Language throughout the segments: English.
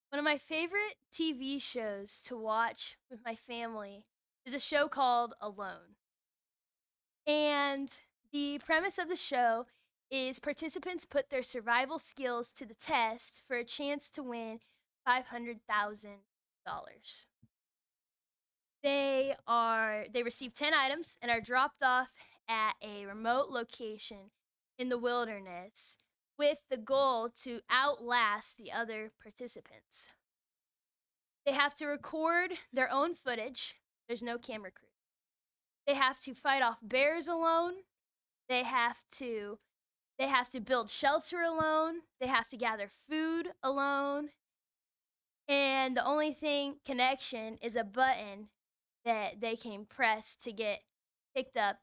One of my favorite TV shows to watch with my family is a show called Alone. And the premise of the show is participants put their survival skills to the test for a chance to win $500,000. They receive 10 items and are dropped off at a remote location in the wilderness with the goal to outlast the other participants. They have to record their own footage. There's no camera crew. They have to fight off bears alone. They have to they have to build shelter alone. They have to gather food alone. And the only thing connection is a button that they can press to get picked up,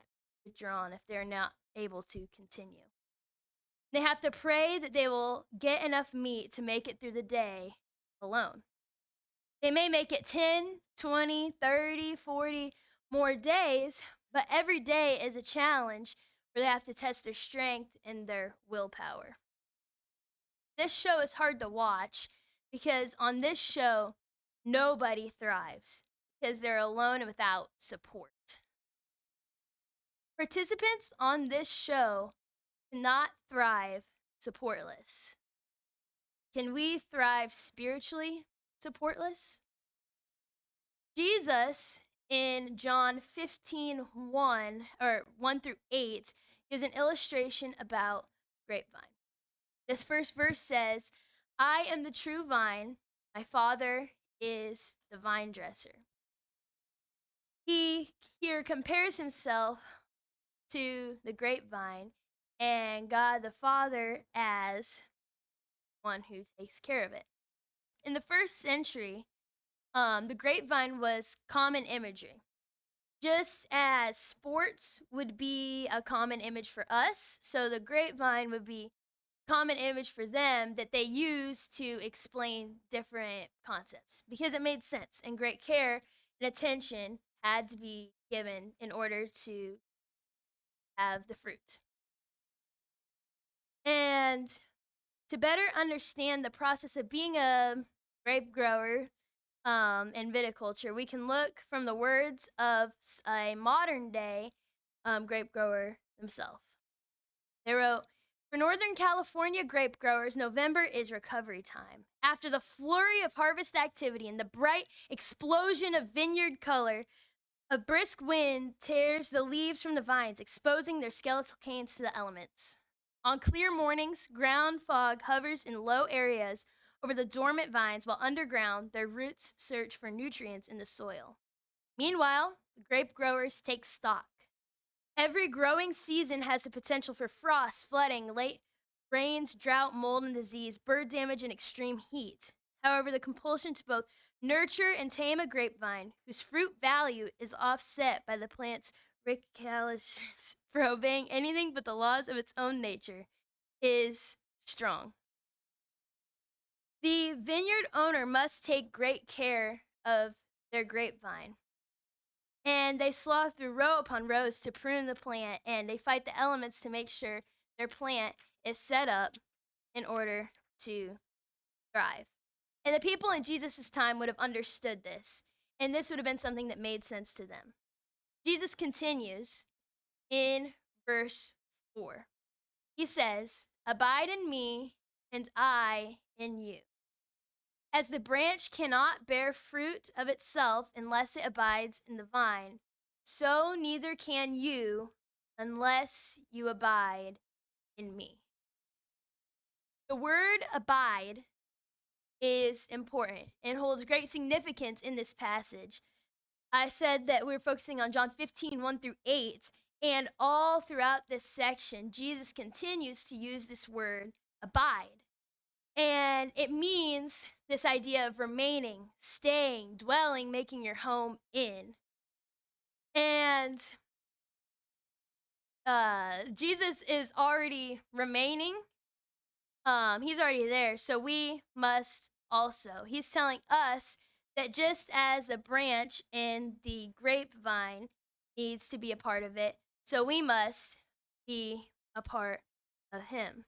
withdrawn if they're not able to continue. They have to pray that they will get enough meat to make it through the day alone. They may make it 10, 20, 30, 40 more days, but every day is a challenge where they have to test their strength and their willpower. This show is hard to watch because on this show, nobody thrives because they're alone and without support. Participants on this show cannot thrive supportless. Can we thrive spiritually supportless? Jesus in John 15:1 or 1 through 8 gives an illustration about grapevine. This first verse says, I am the true vine, my Father is the vine dresser. He here compares himself to the grapevine and God the Father as one who takes care of it. In the first century, the grapevine was common imagery. Just as sports would be a common image for us, so the grapevine would be common image for them that they use to explain different concepts because it made sense and great care and attention had to be given in order to have the fruit. And to better understand the process of being a grape grower in viticulture, we can look from the words of a modern day grape grower himself. They wrote, for Northern California grape growers, November is recovery time. After the flurry of harvest activity and the bright explosion of vineyard color, a brisk wind tears the leaves from the vines, exposing their skeletal canes to the elements. On clear mornings, ground fog hovers in low areas over the dormant vines, while underground, their roots search for nutrients in the soil. Meanwhile, the grape growers take stock. Every growing season has the potential for frost, flooding, late rains, drought, mold, and disease, bird damage, and extreme heat. However, the compulsion to both nurture and tame a grapevine, whose fruit value is offset by the plant's recalcitrance for obeying anything but the laws of its own nature, is strong. The vineyard owner must take great care of their grapevine. And they slough through row upon rows to prune the plant, and they fight the elements to make sure their plant is set up in order to thrive. And the people in Jesus' time would have understood this, and this would have been something that made sense to them. Jesus continues in verse 4. He says, abide in me, and I in you. As the branch cannot bear fruit of itself unless it abides in the vine, so neither can you unless you abide in me. The word abide is important and holds great significance in this passage. I said that we're focusing on John 15, 1 through 8, and all throughout this section, Jesus continues to use this word abide. And it means this idea of remaining, staying, dwelling, making your home in. And Jesus is already remaining. He's already there. So we must also. He's telling us that just as a branch in the grapevine needs to be a part of it, so we must be a part of him.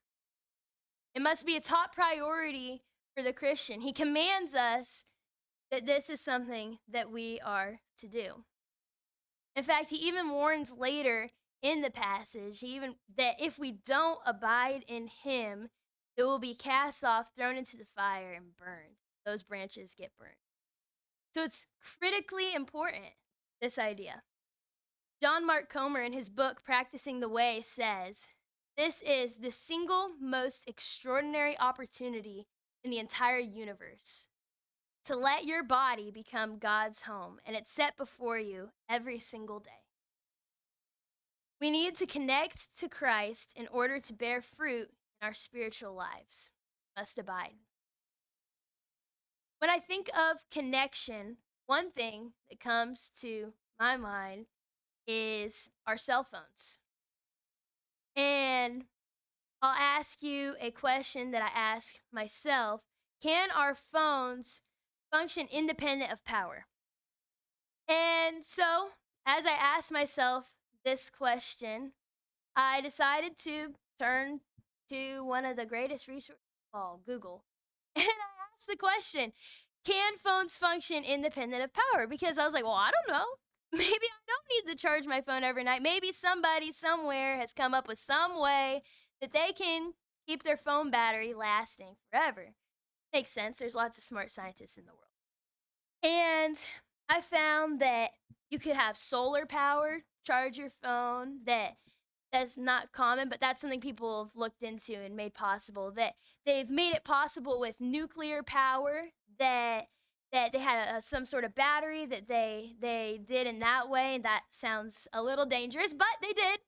It must be a top priority for the Christian. He commands us that this is something that we are to do. In fact, he even warns later in the passage, that if we don't abide in him, it will be cast off, thrown into the fire, and burned. Those branches get burned. So it's critically important, this idea. John Mark Comer, in his book, Practicing the Way, says, "This is the single most extraordinary opportunity in the entire universe to let your body become God's home, and it's set before you every single day." We need to connect to Christ in order to bear fruit in our spiritual lives. Must abide. When I think of connection, one thing that comes to my mind is our cell phones. And I'll ask you a question that I ask myself. Can our phones function independent of power? And so, as I asked myself this question, I decided to turn to one of the greatest resources of all, Google. And I asked the question, can phones function independent of power? Because I was like, well, I don't know. Maybe I don't need to charge my phone every night. Maybe somebody somewhere has come up with some way that they can keep their phone battery lasting forever. Makes sense. There's lots of smart scientists in the world. And I found that you could have solar power charge your phone. That's not common, but that's something people have looked into and made possible. That they've made it possible with nuclear power. That they had some sort of battery that they did in that way. And that sounds a little dangerous, but they did.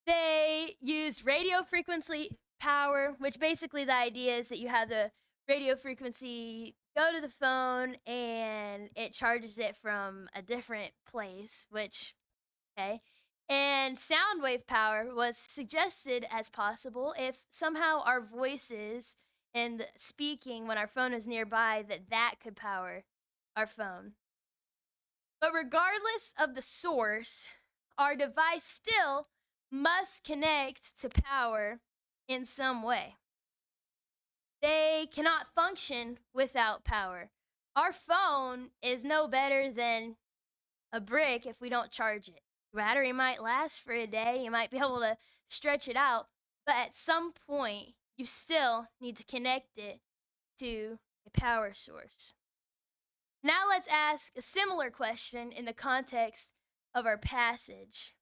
They use radio frequency power, which basically the idea is that you have the radio frequency go to the phone and it charges it from a different place, which, okay. And sound wave power was suggested as possible if somehow our voices and speaking when our phone is nearby, that could power our phone. But regardless of the source, our device still must connect to power in some way. They cannot function without power. Our phone is no better than a brick if we don't charge it. The battery might last for a day, you might be able to stretch it out, but at some point, you still need to connect it to a power source. Now let's ask a similar question in the context of our passage.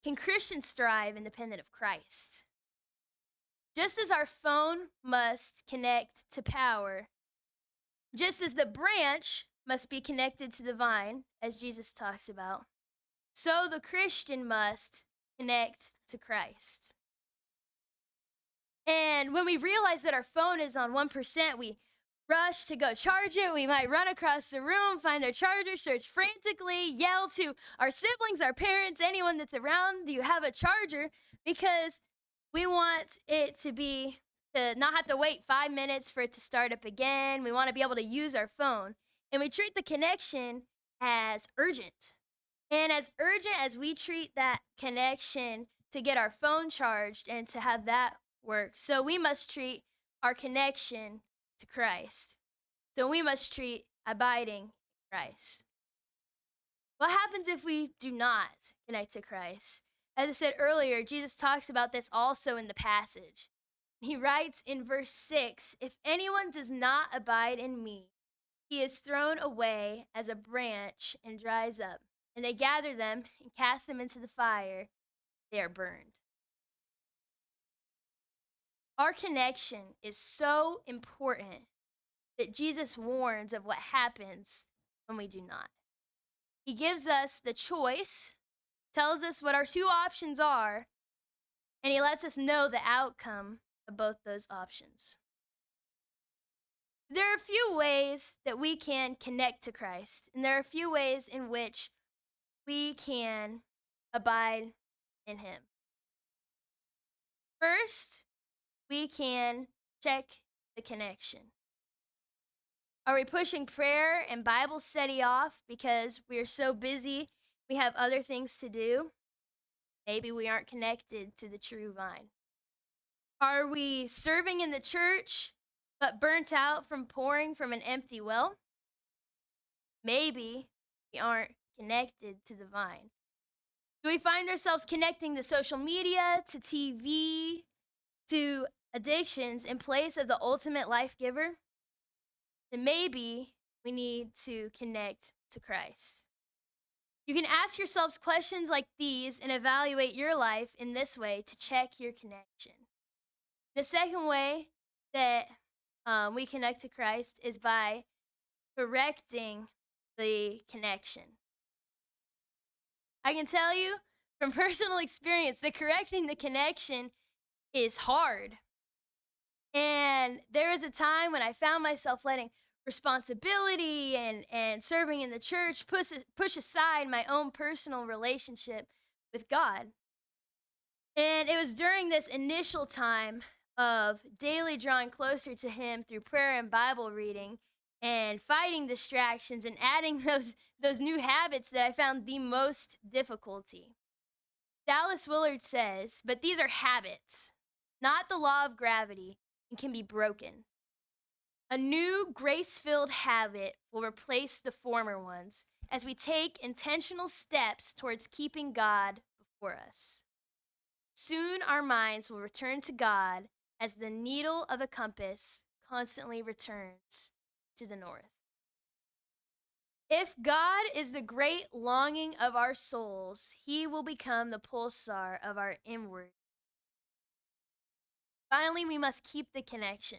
Can Christians thrive independent of Christ? Just as our phone must connect to power, just as the branch must be connected to the vine, as Jesus talks about, so the Christian must connect to Christ. And when we realize that our phone is on 1%, we rush to go charge it. We might run across the room, find their charger, search frantically, yell to our siblings, our parents, anyone that's around, do you have a charger? Because we want it to not have to wait 5 minutes for it to start up again. We want to be able to use our phone. And we treat the connection as urgent. And as urgent as we treat that connection to get our phone charged and to have that work, so we must treat our connection to Christ. So we must treat abiding in Christ. What happens if we do not connect to Christ? As I said earlier, Jesus talks about this also in the passage. He writes in verse 6, "If anyone does not abide in me, he is thrown away as a branch and dries up, and they gather them and cast them into the fire. They are burned." Our connection is so important that Jesus warns of what happens when we do not. He gives us the choice, tells us what our two options are, and he lets us know the outcome of both those options. There are a few ways that we can connect to Christ, and there are a few ways in which we can abide in him. First, we can check the connection. Are we pushing prayer and Bible study off because we are so busy, we have other things to do? Maybe we aren't connected to the true vine. Are we serving in the church but burnt out from pouring from an empty well? Maybe we aren't connected to the vine. Do we find ourselves connecting to social media, to TV, to addictions in place of the ultimate life giver? Then maybe we need to connect to Christ. You can ask yourselves questions like these and evaluate your life in this way to check your connection. The second way that we connect to Christ is by correcting the connection. I can tell you from personal experience that correcting the connection is hard. And there was a time when I found myself letting responsibility and serving in the church push aside my own personal relationship with God. And it was during this initial time of daily drawing closer to Him through prayer and Bible reading and fighting distractions and adding those new habits that I found the most difficulty. Dallas Willard says, but these are habits, not the law of gravity, and can be broken. A new grace-filled habit will replace the former ones as we take intentional steps towards keeping God before us. Soon our minds will return to God as the needle of a compass constantly returns to the north. If God is the great longing of our souls, He will become the pulsar of our inward. Finally, we must keep the connection.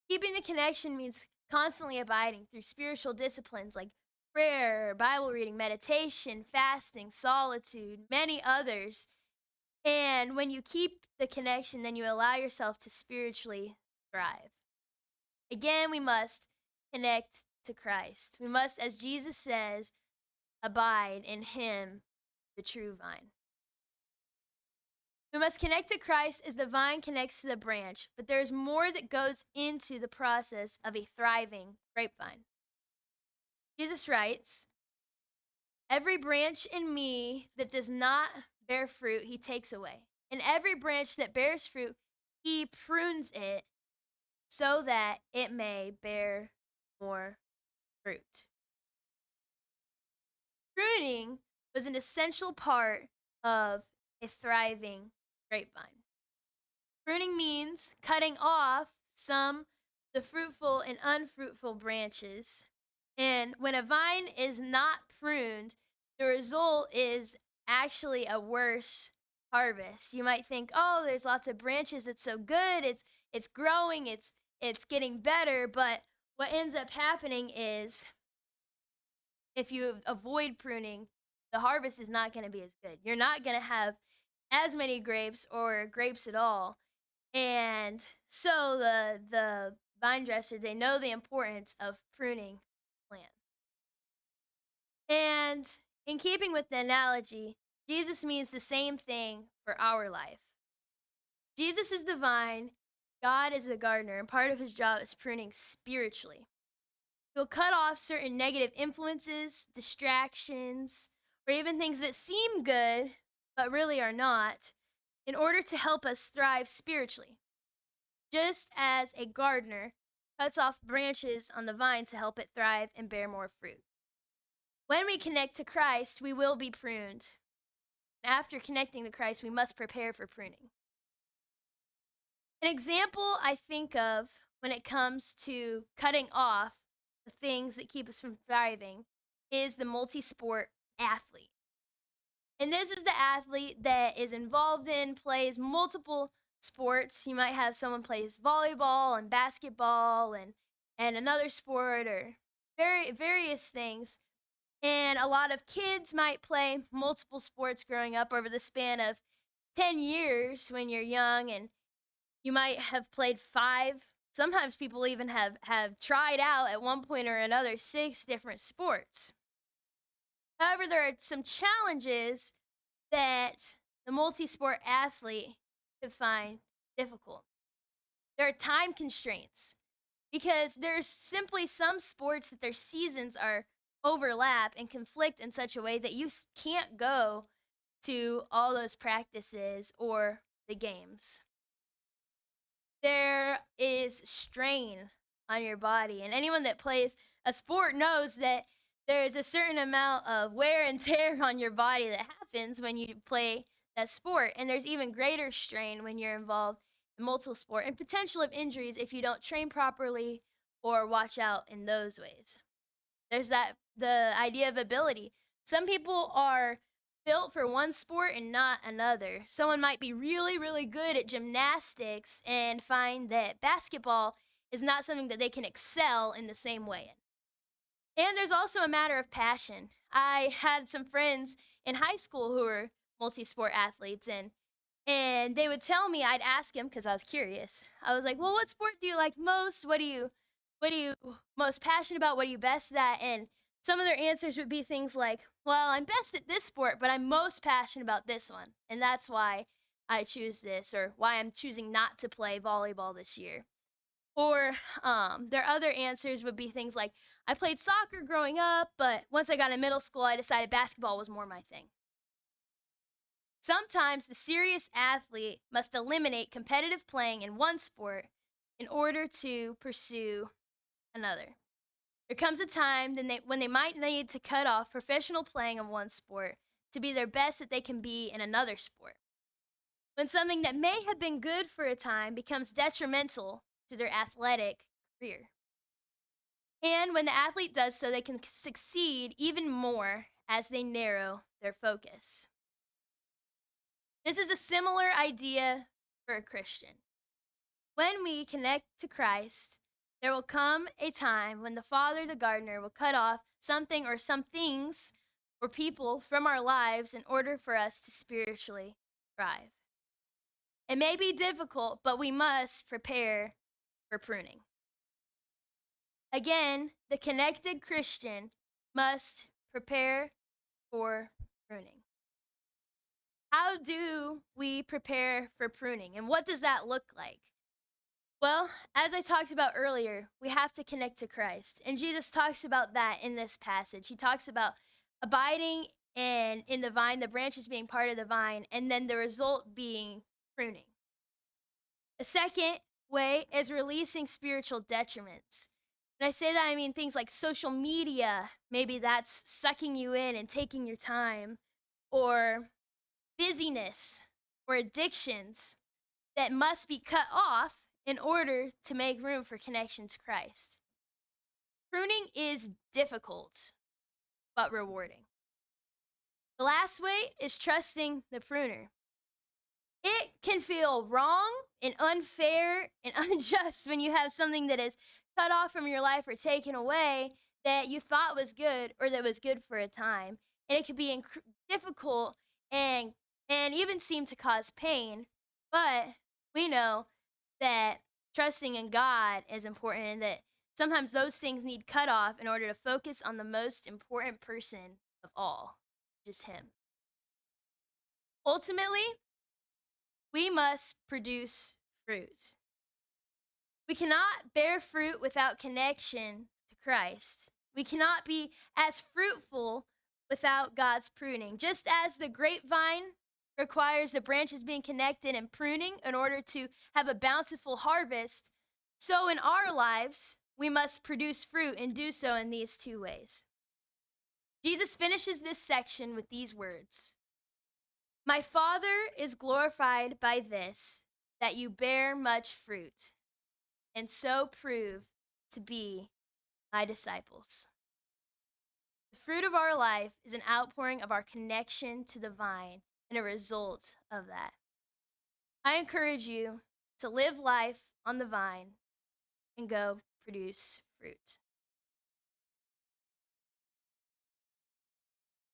Keeping the connection means constantly abiding through spiritual disciplines like prayer, Bible reading, meditation, fasting, solitude, many others. And when you keep the connection, then you allow yourself to spiritually thrive. Again, we must connect to Christ. We must, as Jesus says, abide in Him, the true vine. We must connect to Christ as the vine connects to the branch, but there's more that goes into the process of a thriving grapevine. Jesus writes, every branch in me that does not bear fruit, He takes away. And every branch that bears fruit, He prunes it so that it may bear more fruit. Pruning was an essential part of a thriving grapevine. Pruning means cutting off some of the fruitful and unfruitful branches. And when a vine is not pruned, the result is actually a worse harvest. You might think, oh, there's lots of branches, it's so good, it's growing, it's getting better, but what ends up happening is if you avoid pruning, the harvest is not going to be as good. You're not going to have as many grapes or grapes at all. And so the vine dressers, they know the importance of pruning the plant. And in keeping with the analogy, Jesus means the same thing for our life. Jesus is the vine, God is the gardener, and part of His job is pruning spiritually. He'll cut off certain negative influences, distractions, or even things that seem good but really are not, in order to help us thrive spiritually. Just as a gardener cuts off branches on the vine to help it thrive and bear more fruit. When we connect to Christ, we will be pruned. After connecting to Christ, we must prepare for pruning. An example I think of when it comes to cutting off the things that keep us from thriving is the multi-sport athlete. And this is the athlete that is involved in, plays multiple sports. You might have someone plays volleyball and basketball and another sport or various things. And a lot of kids might play multiple sports growing up over the span of 10 years when you're young, and you might have played 5. Sometimes people even have tried out at one point or another 6 different sports. However, there are some challenges that the multi-sport athlete could find difficult. There are time constraints because there's simply some sports that their seasons are overlap and conflict in such a way that you can't go to all those practices or the games. There there is strain on your body. And anyone that plays a sport knows that there's a certain amount of wear and tear on your body that happens when you play that sport. And there's even greater strain when you're involved in multiple sport and potential of injuries if you don't train properly or watch out in those ways. There's that the idea of ability. Some people are built for one sport and not another. Someone might be really, really good at gymnastics and find that basketball is not something that they can excel in the same way in. And there's also a matter of passion. I had some friends in high school who were multi-sport athletes, and they would tell me, I'd ask him because I was curious. I was like, "Well, what sport do you like most? What are you most passionate about? What are you best at?" And some of their answers would be things like, "Well, I'm best at this sport, but I'm most passionate about this one. And that's why I choose this, or why I'm choosing not to play volleyball this year." Or their other answers would be things like, "I played soccer growing up, but once I got in middle school, I decided basketball was more my thing." Sometimes the serious athlete must eliminate competitive playing in one sport in order to pursue another. There comes a time when they might need to cut off professional playing of one sport to be their best that they can be in another sport. When something that may have been good for a time becomes detrimental to their athletic career. And when the athlete does so, they can succeed even more as they narrow their focus. This is a similar idea for a Christian. When we connect to Christ, there will come a time when the Father, the gardener, will cut off something or some things or people from our lives in order for us to spiritually thrive. It may be difficult, but we must prepare for pruning. Again, the connected Christian must prepare for pruning. How do we prepare for pruning, and what does that look like? Well, as I talked about earlier, we have to connect to Christ. And Jesus talks about that in this passage. He talks about abiding and in the vine, the branches being part of the vine, and then the result being pruning. The second way is releasing spiritual detriments. When I say that, I mean things like social media. Maybe that's sucking you in and taking your time, or busyness, or addictions that must be cut off in order to make room for connection to Christ. Pruning is difficult, but rewarding. The last way is trusting the pruner. It can feel wrong and unfair and unjust when you have something that is cut off from your life or taken away that you thought was good or that was good for a time. And it can be difficult and even seem to cause pain, but we know that trusting in God is important and that sometimes those things need cut off in order to focus on the most important person of all, just Him. Ultimately, we must produce fruit. We cannot bear fruit without connection to Christ. We cannot be as fruitful without God's pruning. Just as the grapevine requires the branches being connected and pruning in order to have a bountiful harvest, so in our lives, we must produce fruit and do so in these two ways. Jesus finishes this section with these words: "My Father is glorified by this, that you bear much fruit, and so prove to be my disciples." The fruit of our life is an outpouring of our connection to the vine and a result of that. I encourage you to live life on the vine and go produce fruit.